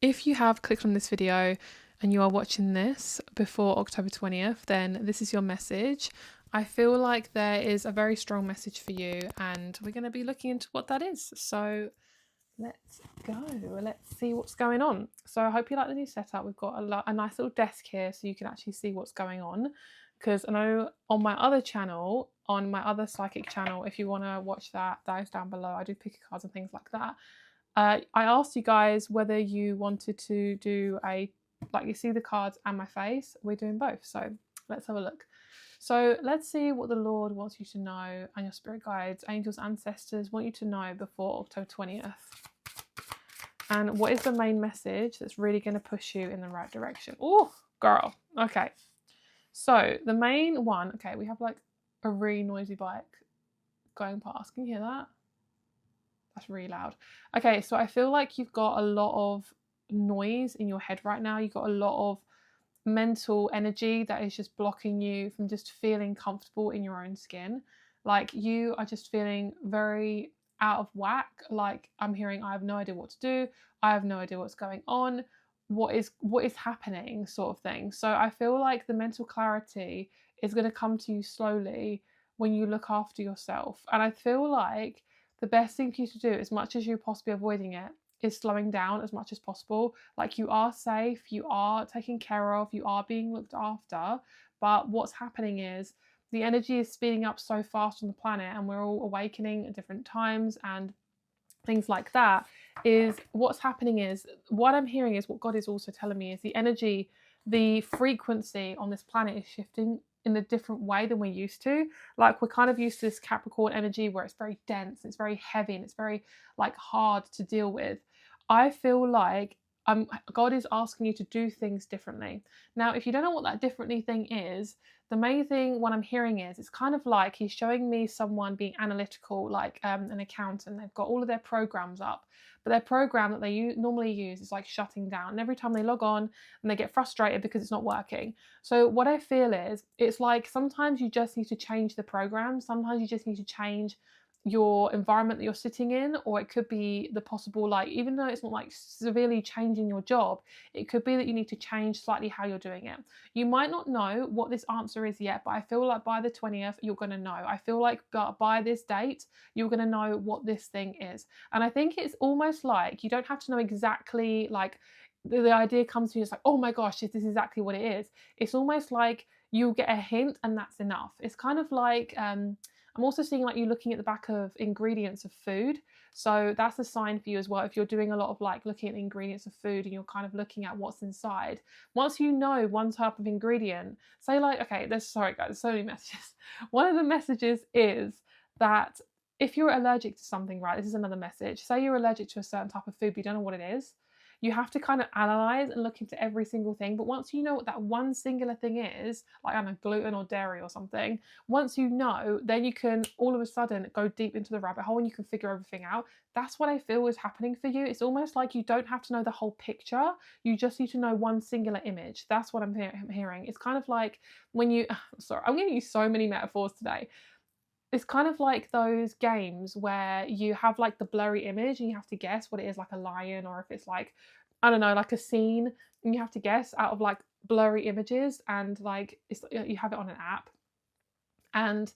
If you have clicked on this video and you are watching this before October 20th, then this is your message. I feel like there is a very strong message for you, and we're going to be looking into what that is. So let's go. Let's see what's going on. So I hope you like the new setup. We've got a nice little desk here so you can actually see what's going on. Because I know on my other channel, on my other psychic channel, if you want to watch that, that is down below. I do pick cards and things like that. I asked you guys whether you wanted to do like you see the cards and my face. We're doing both. So let's have a look. So let's see what the Lord wants you to know, and your spirit guides, angels, ancestors want you to know before October 20th. And what is the main message that's really going to push you in the right direction? Oh, girl. Okay. So the main one, okay, we have like a really noisy bike going past. Can you hear that? That's really loud. Okay, so I feel like you've got a lot of noise in your head right now. You've got a lot of mental energy that is just blocking you from just feeling comfortable in your own skin. Like you are just feeling very out of whack. Like I'm hearing, I have no idea what to do. I have no idea what's going on. What is happening, sort of thing. So I feel like the mental clarity is going to come to you slowly when you look after yourself. And I feel like the best thing for you to do, as much as you're possibly avoiding it, is slowing down as much as possible. Like you are safe, you are taken care of, you are being looked after. But what's happening is the energy is speeding up so fast on the planet, and we're all awakening at different times and things like that. Is what's happening is what I'm hearing is what God is also telling me is the energy, the frequency on this planet is shifting in a different way than we're used to. Like we're kind of used to this Capricorn energy where it's very dense, it's very heavy, and it's very like hard to deal with. I feel like God is asking you to do things differently. Now, if you don't know what that differently thing is, the main thing what I'm hearing is it's kind of like he's showing me someone being analytical, like an accountant. They've got all of their programs up, but their program that they normally use is like shutting down. And every time they log on, and they get frustrated because it's not working. So what I feel is it's like sometimes you just need to change the program. Sometimes you just need to change your environment that you're sitting in, or it could be the possible, like even though it's not like severely changing your job, it could be that you need to change slightly how you're doing it. You might not know what this answer is yet, but I feel like by the 20th you're going to know. I feel like by this date you're going to know what this thing is. And I think it's almost like you don't have to know exactly, like the idea comes to you, it's like, oh my gosh, this is exactly what it is. It's almost like you'll get a hint and that's enough. It's kind of like I'm also seeing like you looking at the back of ingredients of food. So that's a sign for you as well. If you're doing a lot of like looking at the ingredients of food and you're kind of looking at what's inside, once you know one type of ingredient, say like, okay, sorry guys, there's so many messages. One of the messages is that if you're allergic to something, right, this is another message. Say you're allergic to a certain type of food, but you don't know what it is. You have to kind of analyze and look into every single thing. But once you know what that one singular thing is, like I don't know, gluten or dairy or something, once you know, then you can all of a sudden go deep into the rabbit hole and you can figure everything out. That's what I feel is happening for you. It's almost like you don't have to know the whole picture. You just need to know one singular image. That's what I'm hearing. It's kind of like when you, sorry, I'm giving you so many metaphors today. It's kind of like those games where you have like the blurry image and you have to guess what it is, like a lion, or if it's like, I don't know, like a scene, and you have to guess out of like blurry images, and like you have it on an app. And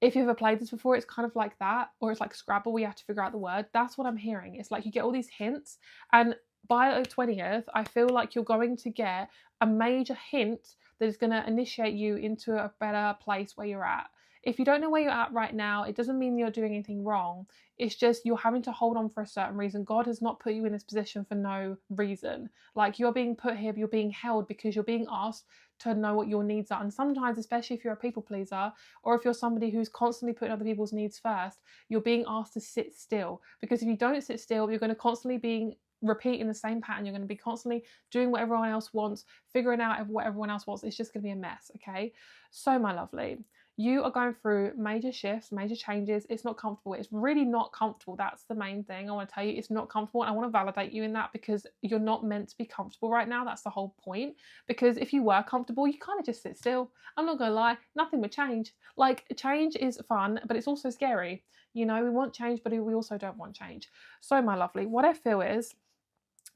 if you've ever played this before, it's kind of like that, or it's like Scrabble where you have to figure out the word. That's what I'm hearing. It's like you get all these hints, and by the 20th, I feel like you're going to get a major hint that is going to initiate you into a better place where you're at. If you don't know where you're at right now, it doesn't mean you're doing anything wrong. It's just you're having to hold on for a certain reason. God has not put you in this position for no reason. Like you're being put here, you're being held because you're being asked to know what your needs are. And sometimes, especially if you're a people pleaser, or if you're somebody who's constantly putting other people's needs first, you're being asked to sit still. Because if you don't sit still, you're going to constantly be repeating the same pattern. You're going to be constantly doing what everyone else wants, figuring out what everyone else wants. It's just going to be a mess, okay? So, my lovely, you are going through major shifts, major changes. It's not comfortable. It's really not comfortable. That's the main thing I want to tell you. It's not comfortable. And I want to validate you in that, because you're not meant to be comfortable right now. That's the whole point. Because if you were comfortable, you kind of just sit still. I'm not going to lie, nothing would change. Like, change is fun, but it's also scary. You know, we want change, but we also don't want change. So, my lovely, what I feel is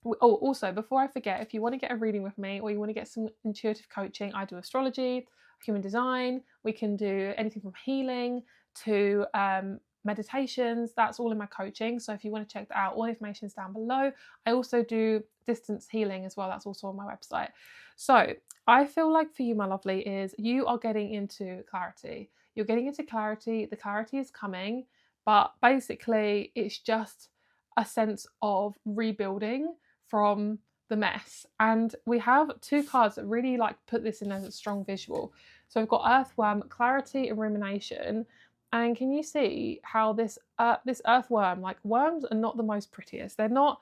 Oh, also, before I forget, if you want to get a reading with me or you want to get some intuitive coaching, I do astrology, human design. We can do anything from healing to meditations. That's all in my coaching. So if you want to check that out, all the information is down below. I also do distance healing as well. That's also on my website. So I feel like for you, my lovely, is you are getting into clarity. You're getting into clarity. The clarity is coming, but basically it's just a sense of rebuilding from the mess. And we have two cards that really like put this in as a strong visual. So we've got Earthworm, Clarity and Rumination. And can you see how this earthworm, like worms are not the most prettiest. They're not,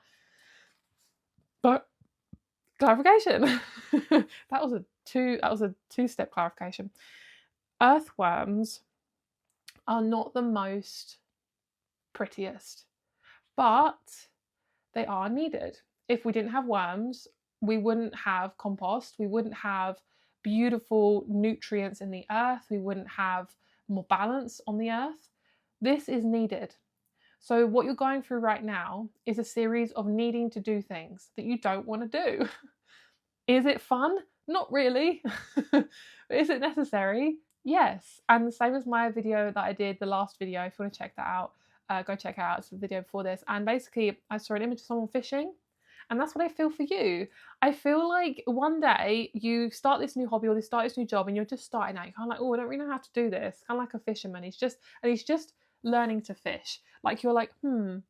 but clarification. that was a two-step clarification. Earthworms are not the most prettiest, but they are needed. If we didn't have worms, we wouldn't have compost, we wouldn't have beautiful nutrients in the earth, we wouldn't have more balance on the earth. This is needed. So what you're going through right now is a series of needing to do things that you don't want to do. Is it fun? Not really. Is it necessary? Yes. And the same as my video that I did, the last video, if you want to check that out, go check it out. It's the video before this. And basically I saw an image of someone fishing, and that's what I feel for you. I feel like one day you start this new hobby or you start this new job and you're just starting out. You're kind of like, oh, I don't really know how to do this. Kind of like a fisherman. He's just learning to fish. Like you're like, and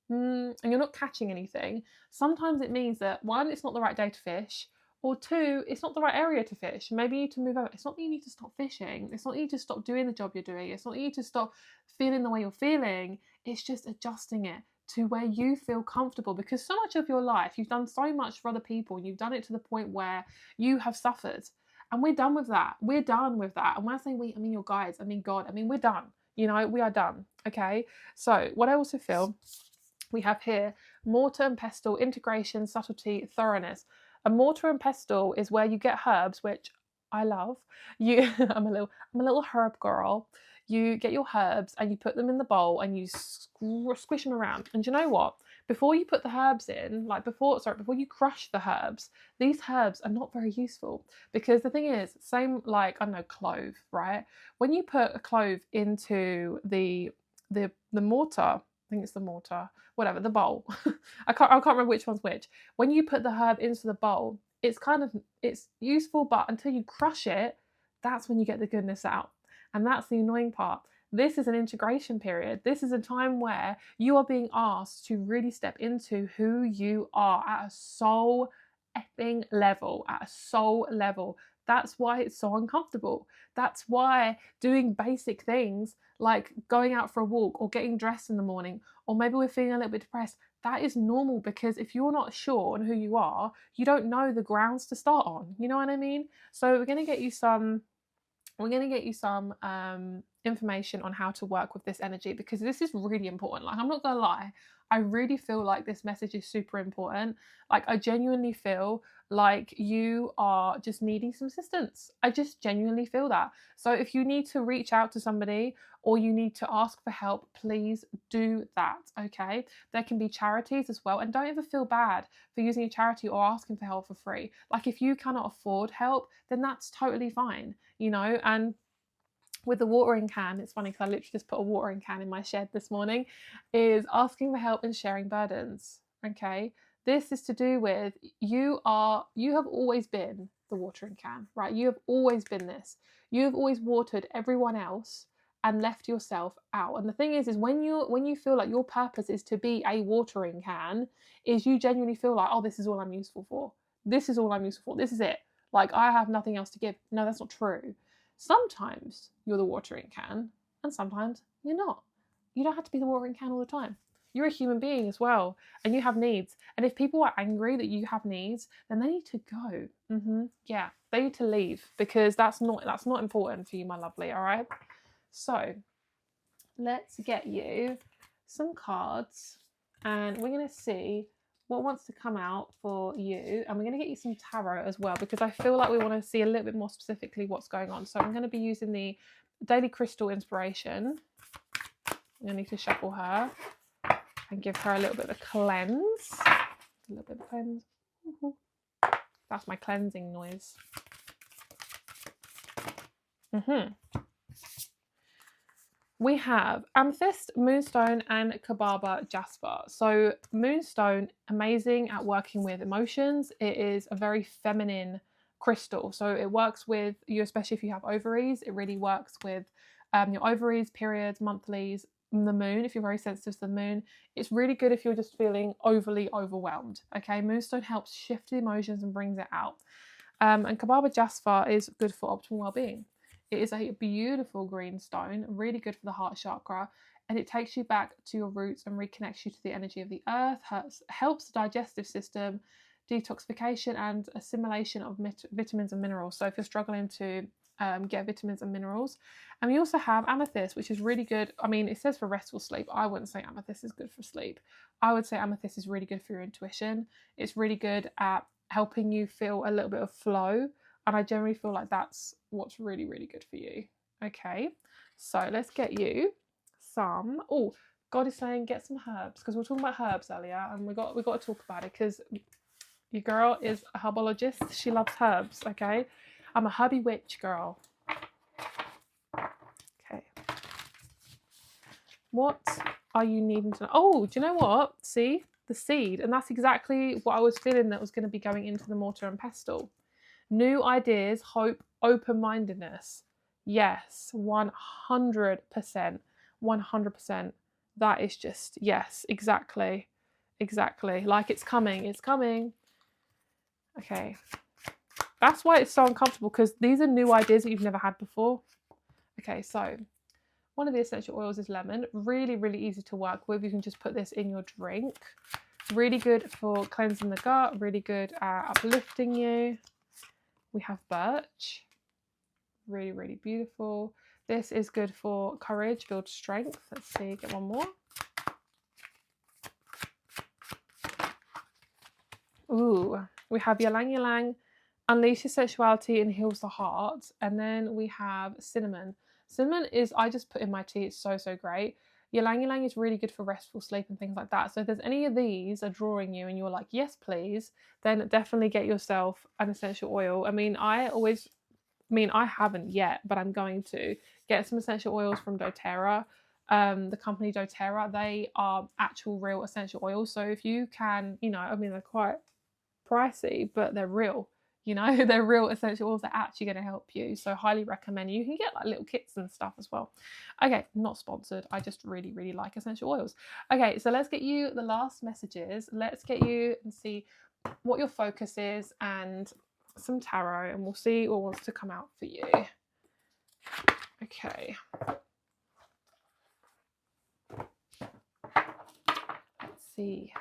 you're not catching anything. Sometimes it means that one, it's not the right day to fish, or two, it's not the right area to fish. Maybe you need to move over. It's not that you need to stop fishing. It's not that you need to stop doing the job you're doing. It's not that you need to stop feeling the way you're feeling. It's just adjusting it to where you feel comfortable, because so much of your life you've done so much for other people and you've done it to the point where you have suffered, and we're done with that. We're done with that. And when I say we, I mean your guides, I mean God, I mean we're done. You know, we are done. Okay. So what I also feel we have here, mortar and pestle, integration, subtlety, thoroughness. A mortar and pestle is where you get herbs, which I love. I'm a little herb girl. You get your herbs and you put them in the bowl and you squish them around. And do you know what? Before you put the herbs in, before you crush the herbs, these herbs are not very useful, because the thing is, same like, I don't know, clove, right? When you put a clove into the mortar, I think it's the mortar, whatever, the bowl. I can't remember which one's which. When you put the herb into the bowl, it's useful, but until you crush it, that's when you get the goodness out. And that's the annoying part. This is an integration period. This is a time where you are being asked to really step into who you are at a soul effing level, That's why it's so uncomfortable. That's why doing basic things like going out for a walk or getting dressed in the morning, or maybe we're feeling a little bit depressed, that is normal, because if you're not sure on who you are, you don't know the grounds to start on. You know what I mean? So we're going to get you some information on how to work with this energy, because this is really important. Like, I'm not gonna lie, I really feel like this message is super important. Like, I genuinely feel like you are just needing some assistance. I just genuinely feel that. So if you need to reach out to somebody or you need to ask for help, please do that, okay? There can be charities as well, and don't ever feel bad for using a charity or asking for help for free. Like, if you cannot afford help, then that's totally fine, you know? And with the watering can, it's funny because I literally just put a watering can in my shed this morning, is asking for help and sharing burdens, okay? This is to do with you have always been the watering can, right? You have always been this. You have always watered everyone else and left yourself out. And the thing is when you feel like your purpose is to be a watering can, is you genuinely feel like, oh, this is all I'm useful for. This is all I'm useful for. This is it. Like, I have nothing else to give. No, that's not true. Sometimes you're the watering can, and sometimes you're not. You don't have to be the watering can all the time. You're a human being as well, and you have needs. And if people are angry that you have needs, then they need to go. Yeah, they need to leave, because that's not important for you, my lovely. All right. So let's get you some cards, and we're going to see what wants to come out for you, and we're going to get you some tarot as well, because I feel like we want to see a little bit more specifically what's going on. So I'm going to be using the Daily Crystal Inspiration. I'm going to need to shuffle her and give her a little bit of a cleanse. a little bit of cleanse. That's my cleansing noise. We have amethyst, moonstone, and Kababa jasper. So moonstone, amazing at working with emotions. It is a very feminine crystal. So it works with you, especially if you have ovaries. It really works with your ovaries, periods, monthlies, the moon. If you're very sensitive to the moon, it's really good if you're just feeling overly overwhelmed. Okay, moonstone helps shift the emotions and brings it out. And Kababa jasper is good for optimal well-being. It is a beautiful green stone, really good for the heart chakra, and it takes you back to your roots and reconnects you to the energy of the earth, helps the digestive system, detoxification and assimilation of vitamins and minerals. So if you're struggling to get vitamins and minerals. And we also have amethyst, which is really good. I mean, it says for restful sleep. I wouldn't say amethyst is good for sleep. I would say amethyst is really good for your intuition. It's really good at helping you feel a little bit of flow. And I generally feel like that's what's really, really good for you. Okay, so let's get you some. Oh, God is saying get some herbs, because we were talking about herbs earlier, and we got to talk about it because your girl is a herbologist. She loves herbs. Okay, I'm a herby witch girl. Okay, what are you needing to know? Oh, do you know what? See the seed, and that's exactly what I was feeling that was going to be going into the mortar and pestle. New ideas, hope, open-mindedness. Yes, 100%. 100%. That is just, yes, exactly. Exactly. Like it's coming. It's coming. Okay. That's why it's so uncomfortable, because these are new ideas that you've never had before. Okay, so one of the essential oils is lemon. Really, really easy to work with. You can just put this in your drink. Really good for cleansing the gut. Really good at uplifting you. We have birch, really, really beautiful. This is good for courage, build strength. Let's see, get one more. Ooh, we have ylang ylang, unleashes sexuality and heals the heart. And then we have cinnamon. Cinnamon is, I just put in my tea, it's so, so great. Ylang ylang is really good for restful sleep and things like that. So if there's any of these are drawing you and you're like, yes, please, then definitely get yourself an essential oil. I mean, I haven't yet, but I'm going to get some essential oils from doTERRA. The company doTERRA, they are actual real essential oils. So if you can, I mean, they're quite pricey, but they're real. They're real essential oils that are actually going to help you. So highly recommend. You can get like little kits and stuff as well. Okay, not sponsored. I just really, really like essential oils. Okay, so let's get you the last messages. Let's get you and see what your focus is and some tarot, and we'll see what wants to come out for you. Okay. Let's see.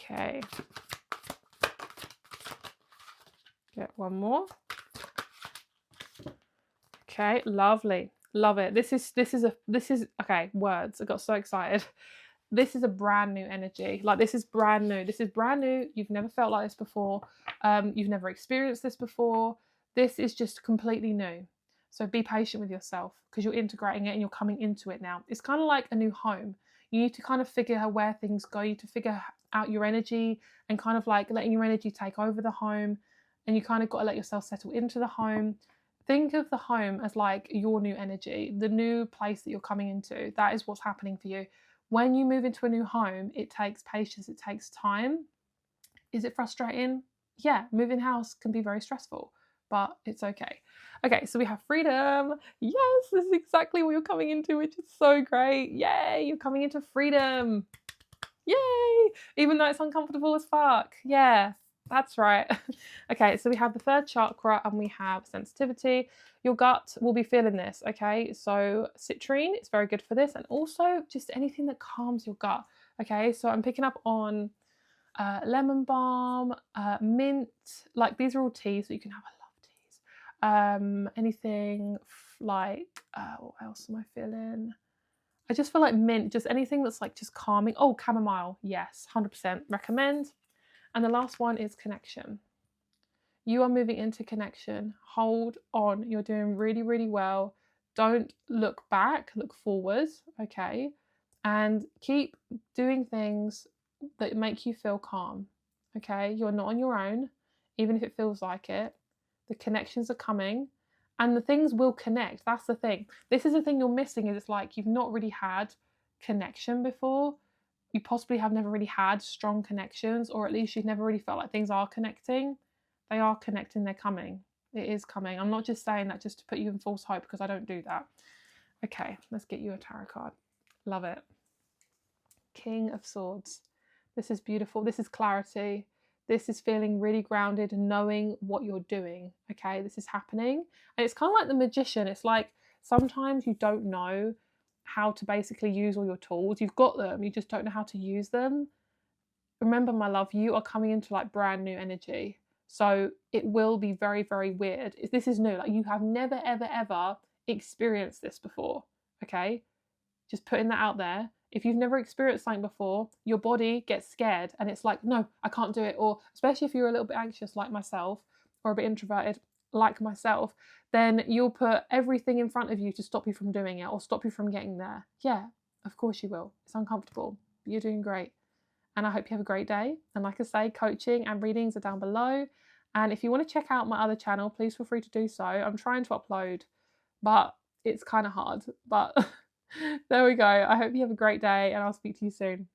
Okay. Get one more. Okay, lovely. Love it. This is okay, words. I got so excited. This is a brand new energy. Like, this is brand new. This is brand new. You've never felt like this before. You've never experienced this before. This is just completely new. So be patient with yourself, because you're integrating it and you're coming into it now. It's kind of like a new home. You need to kind of figure out where things go. You need to figure out your energy and kind of like letting your energy take over the home. And you kind of got to let yourself settle into the home. Think of the home as like your new energy, the new place that you're coming into. That is what's happening for you. When you move into a new home, it takes patience, it takes time. Is it frustrating? Yeah, moving house can be very stressful, but it's okay. Okay, so we have freedom. Yes, this is exactly what you're coming into, which is so great. Yay, you're coming into freedom. Yay, even though it's uncomfortable as fuck. Yeah, that's right. Okay, so we have the third chakra and we have sensitivity. Your gut will be feeling this, okay? So citrine, it's very good for this, and also just anything that calms your gut, okay? So I'm picking up on lemon balm, mint, like these are all teas, so you can have, I love teas. Anything like, what else am I feeling? I just feel like mint, just anything that's like just calming. Oh, chamomile, yes, 100% recommend. And the last one is connection. You are moving into connection. Hold on. You're doing really, really well. Don't look back, look forward, okay? and keep doing things that make you feel calm. Okay, you're not on your own, even if it feels like it. The connections are coming, and the things will connect. That's the thing. This is the thing you're missing, is it's like you've not really had connection before. You possibly have never really had strong connections, or at least you've never really felt like things are connecting. They are connecting, they're coming. It is coming. I'm not just saying that just to put you in false hope, because I don't do that. Okay, let's get you a tarot card. Love it. King of Swords. This is beautiful. This is clarity. This is feeling really grounded and knowing what you're doing. Okay, this is happening. And it's kind of like the magician. It's like sometimes you don't know how to basically use all your tools. You've got them, you just don't know how to use them. Remember, my love, you are coming into like brand new energy. So it will be very, very weird. This is new. Like, you have never, ever, ever experienced this before. Okay? Just putting that out there. If you've never experienced something before, your body gets scared and it's like, no, I can't do it. Or especially if you're a little bit anxious like myself, or a bit introverted like myself, then you'll put everything in front of you to stop you from doing it or stop you from getting there. Yeah, of course you will. It's uncomfortable, but you're doing great. And I hope you have a great day. And like I say, coaching and readings are down below. And if you want to check out my other channel, please feel free to do so. I'm trying to upload, but it's kind of hard. But there we go. I hope you have a great day, and I'll speak to you soon.